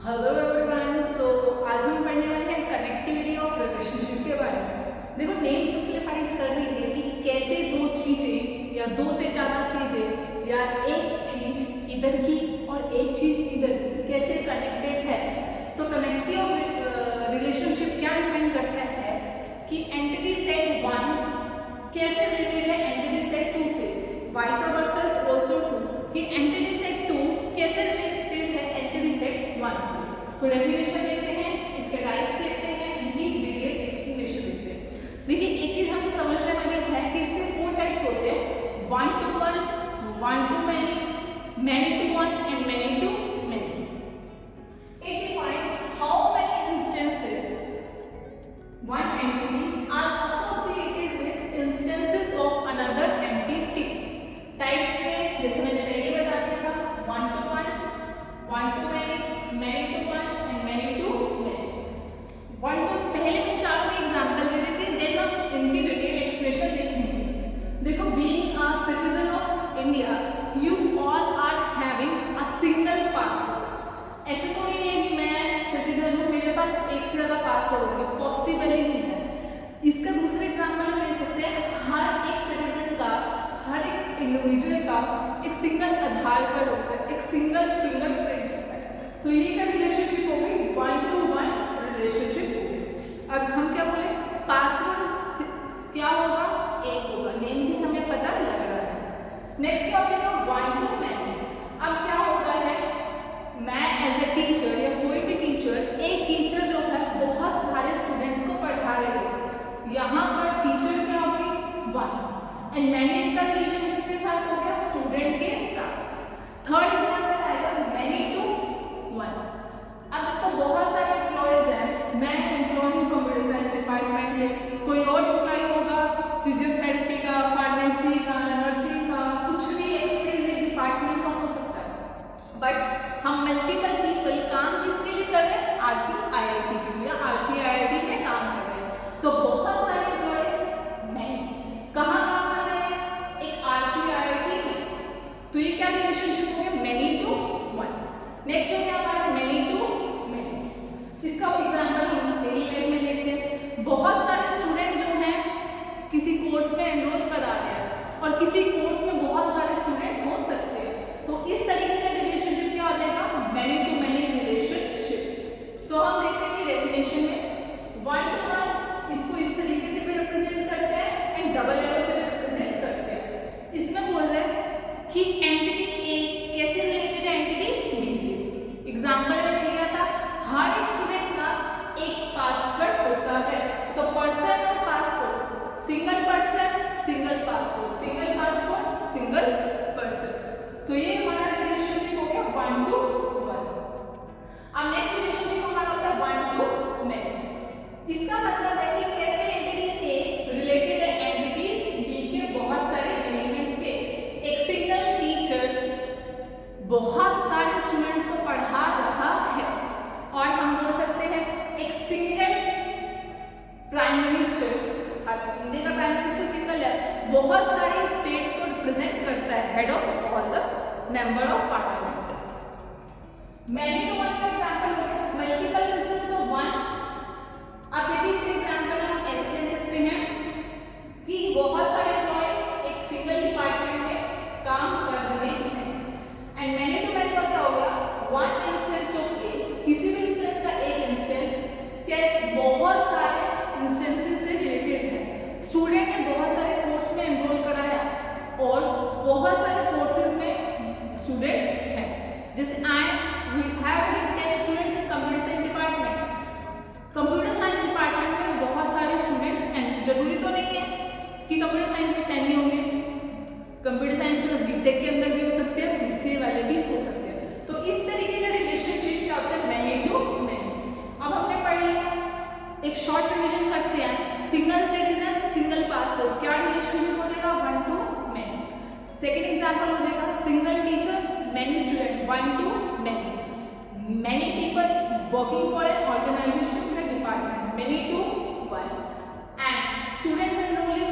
Hello everyone. आज हम पढ़ने वाले हैं कनेक्टिविटी ऑफ रिलेशनशिप के बारे में। देखो, नेम सिंप्लीफाइज कर रही है कि कैसे दो चीजें या दो से ज्यादा चीजें या एक चीज इधर की और एक चीज इधर की कैसे कनेक्टेड है। तो कनेक्टिव ऑफ रिलेशनशिप क्या डिफाइन करता है कि एंटिटी सेट 1 कैसे रिलेटेड है एंटिटी सेट 2 से, वाइस वर्सा आल्सो ट्रू कि एंटिटी सेट 2 कैसे रिलेटेड है एंटिटी सेट 1 से। तो डेफिनेशन देखते हैं, इसके टाइप्स देखते हैं, इनकी डिटेल एक्सप्लेनेशन देखते हैं। देखिए, एक चीज हमें समझने वाली है कि इसके 4 टाइप्स होते हैं, 1 to 1, 1 to many, many to 1 and many to many. It defines how many instances one entity are associated with instances of another entity. Types में जैसे मैंने पहले बता दिया था, 1 to 1, 1 to many, many to 1 and many to many. 1 to पहले मैं चारों के एग्जांपल दे देते हैं, देन हम इनकी डिटेल एक्सप्रेशन देखेंगे। देखो, being a citizen of India you all are having a single passport. ऐसे कोई नहीं है कि मैं सिटीजन हूँ मेरे पास एक से ज्यादा पासपोर्ट होंगे, पॉसिबल ही नहीं है। इसका दूसरा एग्जांपल हम ले सकते हैं, हर एक सिटीजन का, हर एक इंडिविजुअल का एक सिंगल आधार कार्ड होता है, एक सिंगल फिंगरप्रिंट होता है। तो ये क्या रिलेशनशिप हो गई, 1 to 1 रिलेशनशिप हो गई। अब हम क्या बोले, पासवर्ड क्या होगा, एक होगा, नेम से हमें पता लग रहा है। नेक्स्ट टॉपिक है 1 to many। अब क्या होता है, मैं एज ए टीचर या कोई भी टीचर, एक टीचर जो है बहुत सारे स्टूडेंट्स को पढ़ा रहे हैं, यहाँ पर टीचर क्या होगी 1 एंड मैनी का रिलेशन किसके साथ हो गया, स्टूडेंट के साथ। थर्ड एग्जांपल आएगा मैनी टू 1। अब देखो, बहुत सारे एम्प्लॉयज हैं, मैं एम्प्लॉय हूँ कंप्यूटर साइंस डिपार्टमेंट में, कोई और एम्प्लॉय होगा फिजियोथेरेपी का, फार्मेसी का, नर्सिंग का, कुछ भी एक्सपीरियंस डिपार्टमेंट का हो सकता है। बट हम मल्टीपल पीपल काम किसके लिए कर रहे हैं, RPIIT के लिए, RPIIT में काम कर रहे हैं। तो बहुत सारे एम्प्लॉयज मैनी कहाँ काम कर रहे हैं, एक RPIIT में। तो ये क्या रिलेशनशिप हो गया, मैनी टू 1। नेक्स्ट हो गया हमारा मैनी टू मैनी। इसका एग्जांपल हम डेली लाइफ में देखते हैं, बहुत सारे स्टूडेंट जो हैं किसी कोर्स में एनरोल करा रहे हैं और किसी कोर्स में बहुत सारे स्टूडेंट हो सकते हैं। तो इस तरीके का रिलेशनशिप क्या हो जाएगा, मैनी टू मैनी रिलेशनशिप। तो हम देखते हैं कि डेफिनेशन में 1 to 1 इसको इस तरीके से भी रिप्रेजेंट करते हैं एंड डबल एरो से भी रिप्रेजेंट करते हैं। इसमें बोल रहे हैं कि एंटिटी ए कैसे रिलेटेड है एंटिटी बी से। एग्जांपल मैंने लिया था, हर एक स्टूडेंट का एक पासवर्ड होता है। तो पर्सन और password, single person single password, single password single person. तो ये हमारा रिलेशनशिप हो गया 1 to 1। अब नेक्स्ट रिलेशनशिप हमारा होता है 1 to many। इसका मतलब है कि कैसे एंटिटी ए रिलेटेड है एंटिटी बी के बहुत सारे एलिमेंट्स के। एक सिंगल टीचर बहुत सारे स्टूडेंट्स को पढ़ा रहा है, और हम बोल सकते हैं एक सिंगल प्राइम मिनिस्टर, इंडिया का प्राइम मिनिस्टर सिंगल है, बहुत सारे स्टेट्स को रिप्रेजेंट करता है, head of all the member of parliament. Many to 1 का एग्जांपल हो गया मल्टीपल इंस्टेंस ऑफ 1। अब देखिए, इसके एग्जांपल हम ऐसे दे सकते हैं कि बहुत सारे एम्प्लॉय एक सिंगल डिपार्टमेंट में काम कर रहे हैं एंड मैनी टू मैनी का क्या हो गया, 1 इंस्टेंस ऑफ ए, किसी भी इंस्टेंस का एक इंस्टेंस कैसे बहुत सारे इंस्टेंसेस से रिलेटेड है। स्टूडेंट ने बहुत सारे कोर्स में एनरोल कराया और बहुत सारे कोर्सेज में स्टूडेंट्स हैं, जैसे we have 10 students in computer science department. Computer science department में बहुत सारे स्टूडेंट्स हैं, जरूरी तो नहीं है कि कंप्यूटर साइंस में 10 ही होंगे, कंप्यूटर साइंस में बीटेक के अंदर भी हो सकते हैं, बीसीए वाले भी हो सकते हैं। तो इस तरीके का रिलेशनशिप क्या होता है, मैनी टू मैनी। अब हमने पढ़ लिया, एक शॉर्ट रिवीजन करते हैं, सिंगल सिटीजन सिंगल पासपोर्ट, क्या रिलेशनशिप हो जाएगा, 1 to many। सेकेंड एग्जाम्पल हो जाएगा single teacher many student, 1 to many। Many people working for an organization का department, many to 1। And students enrolling